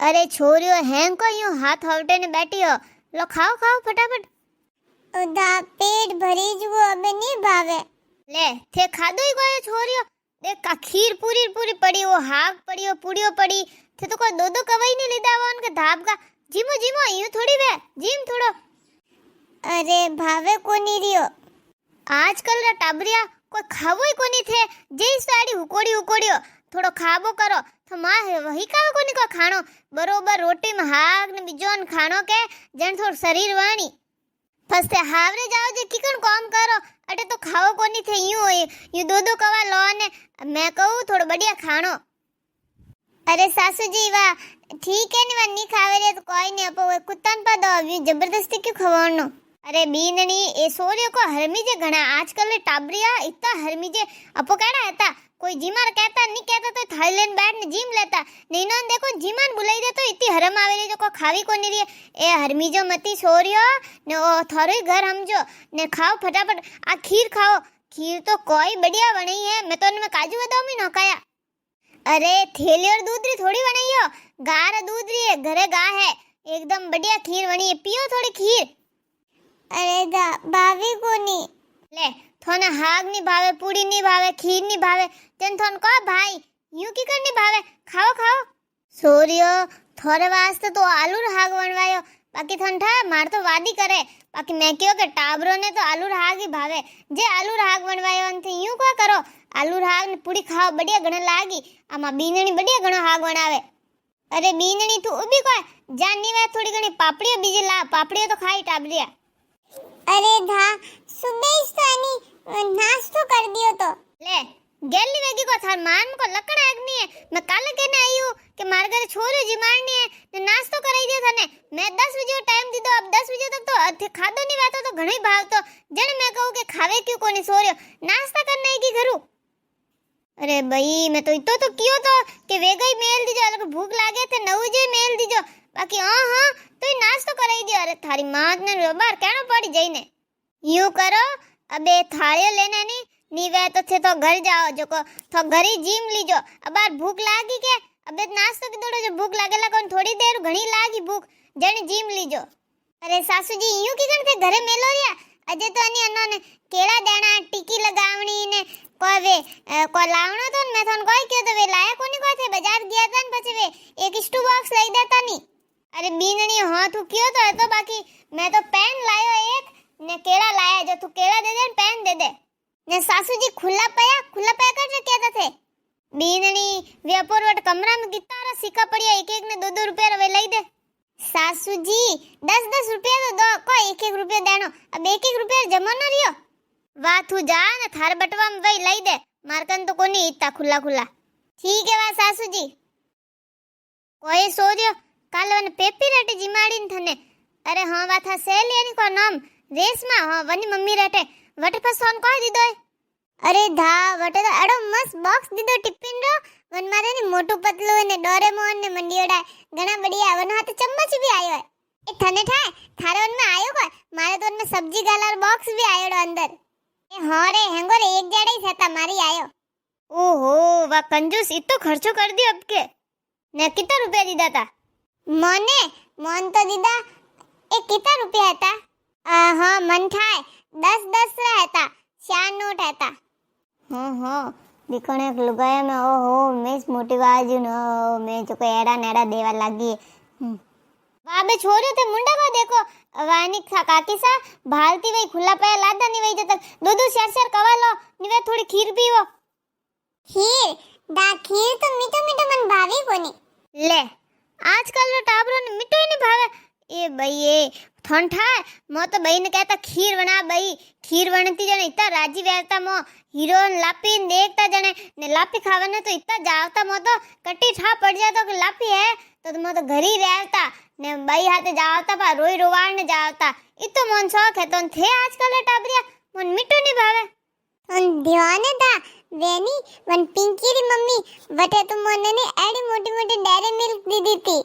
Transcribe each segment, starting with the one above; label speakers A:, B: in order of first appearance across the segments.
A: अरे छोरियो हैं को यूं हाथ हवटे ने बैठी हो। लो खाओ खाओ फटाफट।
B: उदा पेट भरी जुओ अबे नहीं भावे।
A: ले थे खादो ही कोई छोरियो। देख का खीर पूरी पूरी पड़ी हो, हाग पड़ी हो, पूड़ियो पड़ी थे तो कोई दो दो कवई नहीं लीधा वो उनके धाप का। जीमो जीमो यूं थोड़ी वे जीम थोड़ो।
B: अरे भावे कोनी रियो।
A: आजकल रा टाबरिया कोई खावो ही कोनी थे। जे साड़ी हुकोड़ी हुकोड़ियो थोड़ो खाबो करो तो मां वही खावे कोनी को खाणो बरोबर रोटी में हाग ने बीजोन खाणो के जण थोड़ शरीर वाणी फसते हावरे जाओ जे किकन काम करो अटे तो खाओ कोनी थे यूं दो दो कवा लो ने मैं कहूं थोड़ो बढ़िया खाणो।
B: अरे सासू जी वाह ठीक है नी नहीं खावे रे तो कोई नहीं अपो कुत्तन पर दो जबरदस्ती क्यों खवानो।
A: अरे बीननी ए सोरियो को हरमी जे घणा आजकल टाबरिया इतना हरमी जे अपो केड़ा हेता कोई जिमार कहता नहीं कहता तो थाईलैंड बैठ ने जिम लेता नहीं ना देखो जिमान बुलाई दे तो इतनी हरम आवेली जो को खावी कोनी री ए हरमी जो मती सोरियो ने ओ थारो घर हमजो ने खाओ फटाफट आ खीर खाओ। खीर तो कोई बढ़िया बनी है मैं तो इनमें काजू बादाम ही नौकाया। अरे थैली और दूध री थोड़ी बनाई हो गार दूध री है घरे गा है एकदम बढ़िया खीर बनी है पियो थोड़ी खीर।
B: अरे दा भाभी कोनी
A: ले थोने हाग नहीं भावे पूड़ी नहीं भावे खीर नहीं भावे जन थोन को भाई यूं की करनी भावे खाओ खाओ। सोरियो थोड़े वास्ते तो आलू हाग बनवायो बाकी थन था मार तो वादी करे बाकी मैं क्यों के टाबरो ने तो आलू हाग ही भावे जे आलू हाग बनवायो अंते यूं को करो आलू हाग ने पूड़ी खाओ बढ़िया घण लागी आमा बीनणी बढ़िया घणो हाग बनावे। अरे बीनणी तू उभी को जानी वे थोड़ी घणी पापड़ियो बीजी ला पापड़ियो तो खाई टाबरिया।
B: अरे धा सुबह स्थानी नाश्तो कर दियो तो
A: ले गेली वेगी को थार मान को लकड़ा अग्नि है मैं काले कहने आई हूं कि मार घर छोरो जी मारनी है ने नाश्तो कराई दियो थाने मैं 10 बजे टाइम दी दो अब 10 बजे तक तो खादो नहीं वातो तो घणी भाव तो जण मैं कहूं कि खावे क्यों कोनी सोरियो नाश्ता करने की घरू। अरे भाई मैं तो इतो तो कियो तो कि वे गई मेल दीजो अलग भूख लागे थे 9 बजे मेल दीजो बाकी हां तो नाश्तो कराई दियो। अरे थारी मां ने बाहर कहना पड़ी जाईने यूं करो अबे थाळे लेने नी वे तो थे तो घर जाओ जो को तो घर ही जिम लीजो अब बार भूख लागी के अबे नाश्तो की दौड़ो जो भूख लागेला कोन थोड़ी देर घणी लागी भूख जण जिम लीजो। अरे सासू जी यूं की करते घरे मेलो रिया अजे तो अनी अनो ने केड़ा देना टिकी लगावणी ने को लावणो तो मैं थन कोई के तो वे लाया कोनी को थे बाजार गया था न પછી वे एक स्टू बॉक्स लई देता नी। अरे बीनणी हां तू कियो तो बाकी मैं तो पेन लायो एक ने केड़ा लाया जो तू केड़ा दे दे पेन दे दे ने सासू जी खुला पाया कर कहता थे। बीनणी वे अपोरवट कमरा में कितना सिक्का पड़िया एक एक ने 2-2 रुपया वे लई दे। सासू जी 10-10 रुपया तो दो को 1-1 रुपया देनो अब 1-1 रुपया जमा न रियो वा तू जा ने थार बटवा में वही लई दे मारकन तो कोनी इतना खुला खुला ठीक है वा सासू जी। कोई सोरियो काल वन पेपी रेटे जिमाड़ी थने। अरे हां वा था सेलियनी को नाम रेशमा हां वनी मम्मी रेटे वटे पर सोन कोई दीदो। अरे धा वटे तो एडो मस्त बॉक्स दीदो टिफिन रो वन मारे ने मोटू पतलू ने डोरेमोन ने मंडियोडा घणा बढ़िया वन हाथ चम्मच भी आयो है ए थने थाए थारे वन में आयो को मारे तो वन में सब्जी गालार बॉक्स भी आयोडो अंदर ए हां रे हेंगो रे एक जड़ा ही था मारी आयो। ओहो वा कंजूस इतो खर्चो कर दियो अब के ने कितना रुपया दीदा था मोने मोन तो दीदा ए कितना रुपया था हाँ मन थाय 10-10 रहता 4 नोट रहता। हाँ दिखने एक लुगाया में ओहो मैं इस मोटी बाजू न मैं जो को एड़ा नेड़ा देवा लगी बाबे छोरे थे मुंडा को देखो वानी काकी सा भालती वही खुला पाया लादा नहीं वही जब तक 2-2 4-4 कवा लो निवे थोड़ी खीर पीवो।
B: खीर दा खीर तो मीठो मीठो मन भावी कोनी
A: ले आजकल रो टाबरो ने मीठो ही नहीं भावे ए भाई ए थन था मो तो बई ने कहता खीर बना बई खीर बनती जने इतना राजी रहता मो हीरो लापी देखता जने ने लापी खावने तो इतना जावता मो तो कट्टी ठा पड़ जाता कि लापी है तो मो तो घर ही रहता ने बई हाथे जावता पा रोई रोवाड़ ने जावता इतो मन शौक है तो थे आजकल टाबरिया मन मिट्टू नहीं भावे
B: उन दीवाने था वेनी वन पिंकी री मम्मी वटे तो मोने ने एडी मोटी मोटी डेयरी मिल्क दी दी थी।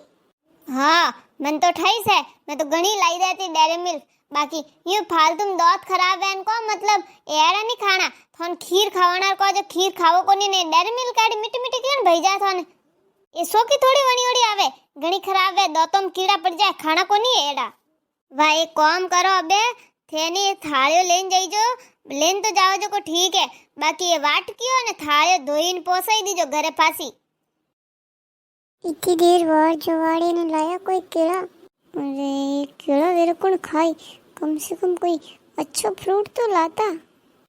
A: हाँ मन तो ठाई से मैं तो घणी लाई देती डेयरी मिल्क बाकी यूं फालतू में दांत खराब है इनको मतलब एड़ा नहीं खाना थोन खीर खावना को जो खीर खावो को नहीं ने डेयरी मिल्क आड़ी मिट्टी मिट्टी क्यों भई जा थोन એ સો की थोड़ी वणी ओड़ी आवे घणी खराब है दांतों में कीड़ा पड़ जाए खाना को नहीं एड़ा वाह एक काम करो अबे थेनी थाळियो लेन जाइजो लेन तो जाओ जो को ठीक है बाकी ये वाटकीयो ने थाळियो धोईन पोसाई दीजो घरे पासी
B: इतनी देर वार जवाड़े ने लाया कोई केला। अरे केला वेरे कौन खाई, कम से कम कोई अच्छा फ्रूट तो लाता।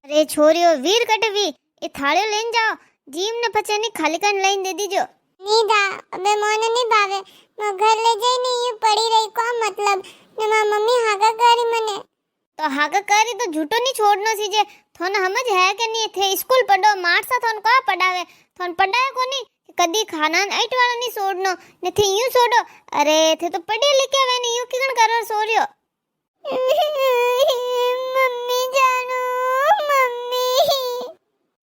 A: अरे छोरियो वीर कटवी ये थाळियो लेन जाओ जीम ने पछे नहीं खाली कन लाइन दे दीजो
B: नहीं दा अबे मोने नहीं भावे मैं घर ले जाई नहीं ये पड़ी रही को मतलब ने मां मम्मी हागा करी मने
A: तो हागा करी तो झूठो नहीं छोड़नो सीजे थोन समझ है के नहीं थे स्कूल पढ़ो मारसा थोन को पढ़ावे थोन पढ़ाए को नहीं कदी खाना आइट वाला नहीं छोड़नो ने थे यूं छोड़ो अरे थे तो पढ़े लिखे वे नहीं यूं किकन करो सोरियो
B: मम्मी जानो मम्मी।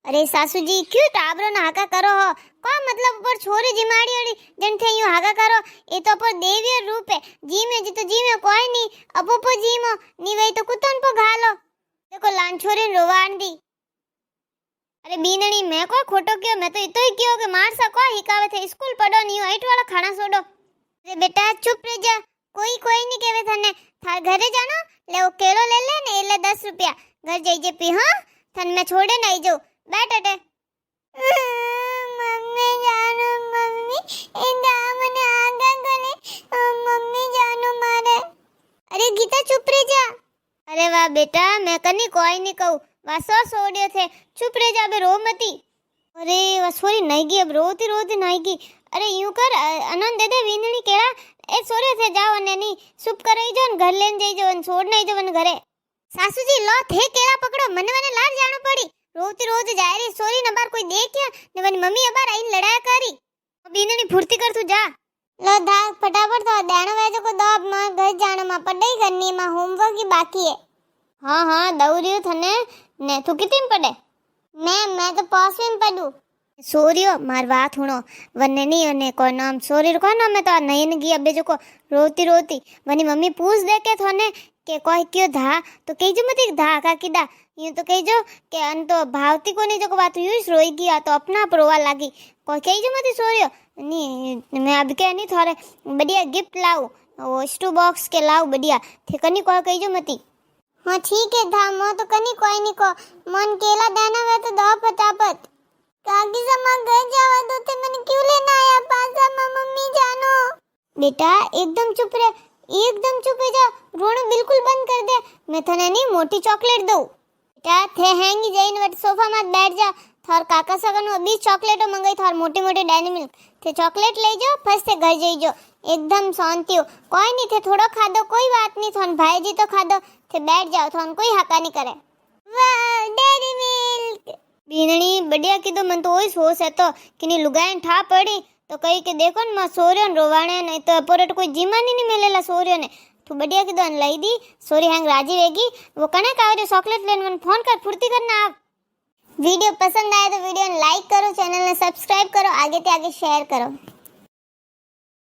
A: अरे सासू जी क्यों टाबरो ना हाका करो हो को मतलब ऊपर छोरी जिमाड़ी ओड़ी जन थे यूं हाका करो ये तो पर देवीय रूप है जी में जी तो जी में कोई नहीं अपो जी मो नी वही तो कुतन पो घालो देखो लान छोरी रोवान दी अरे बीनणी मैं को खोटो क्यों मैं तो इतो ही क्यों के मार सको हिकावे थे स्कूल पढ़ो नहीं आइट वाला खाना छोड़ो अरे बेटा चुप रह जा कोई नहीं केवे थने थार घरे जानो ले वो केलो ले ले ने ले 10 रुपया घर जाइजे पी हां थन मैं छोड़े नहीं जाऊ बैठ अटे
B: मम्मी जानो मम्मी इंदा मने आगा गले मम्मी जानो मारे।
A: अरे गीता चुप रह जा अरे वाह बेटा मैं कनी कोई नहीं कहूं वासो सोड़ियो थे चुप रह जा बे रो मती अरे वसोरी नहीं गई अब रोती नहीं गई अरे यूं कर आनंद दे दे वींदणी केड़ा ए सोरे थे जाओ ने नी सुप करई जो घर लेन जाई जो छोड़ नहीं जो वन घरे सासू जी लो थे केड़ा पकड़ो मने लार जानो पड़ी रोती जाए रे सोरी न बार कोई देख्या ने वनी मम्मी अबार आई लड़ाया करी बीननी फुर्ती कर तू जा
B: लो धा फटाफट तो देनो वेजो को दो मां घर जानो मां पढ़ाई करनी मां होमवर्क ही बाकी है।
A: हां दौरियो थने ने तू कितनी पढ़े
B: मैं तो पांचवी में पढ़ू
A: सोरियो मार बात हुणो वने नी ने को नाम सोरी को नाम है तो नयन गी अबे जो को रोती वनी मम्मी पूछ दे के थोने के कोई क्यों धा तो कई जो मत धा का किदा यूं तो कही जो के अन तो भावती को नहीं जो को बात यूं रोई गया तो अपना रोवा लागी कोई कही जो मत सोरियो नी मैं अब के नहीं थोड़े बढ़िया गिफ्ट लाऊ वो स्टू बॉक्स के लाऊ बढ़िया थे कनी कोई कही जो मती
B: हां ठीक है धा मो तो कनी कोई नहीं को मन केला देना वे तो दो फटाफट काकी समा घर जावा दो थे मैंने क्यों लेना आया पासा मां मम्मी जानो।
A: बेटा एकदम चुप रह जा रोना बिल्कुल बंद कर दे मैं थने नहीं मोटी चॉकलेट दऊ बेटा थे हैंगी जाइन वट सोफा मत बैठ जा थार काका सगन 20 चॉकलेटो मंगाई थार मोटी डायरी मिल्क थे चॉकलेट ले जाओ फस से घर जाई जो एकदम शांति हो कोई नहीं थे थोड़ा खा दो कोई बात नहीं थोन भाई जी तो खा दो थे बैठ जाओ थोन कोई हका नहीं करे
B: वाह डेयरी मिल्क
A: बीनणी बढ़िया कीधो मन तो ओई सोच है तो किनी लुगाई ठा पड़ी तो कही के देखो न मां सोरियो रोवाणे नहीं तो अपोरेट कोई जीमानी नहीं मिलेला सोरियो ने तू बढ़िया कीधो अन लई दी सोरी हैंग राजी वेगी वो कने कावरे चॉकलेट लेन वन फोन कर फुर्ती करना आप
B: वीडियो पसंद आए तो वीडियो लाइक करो चैनल ने सब्सक्राइब करो आगे ते आगे शेयर करो।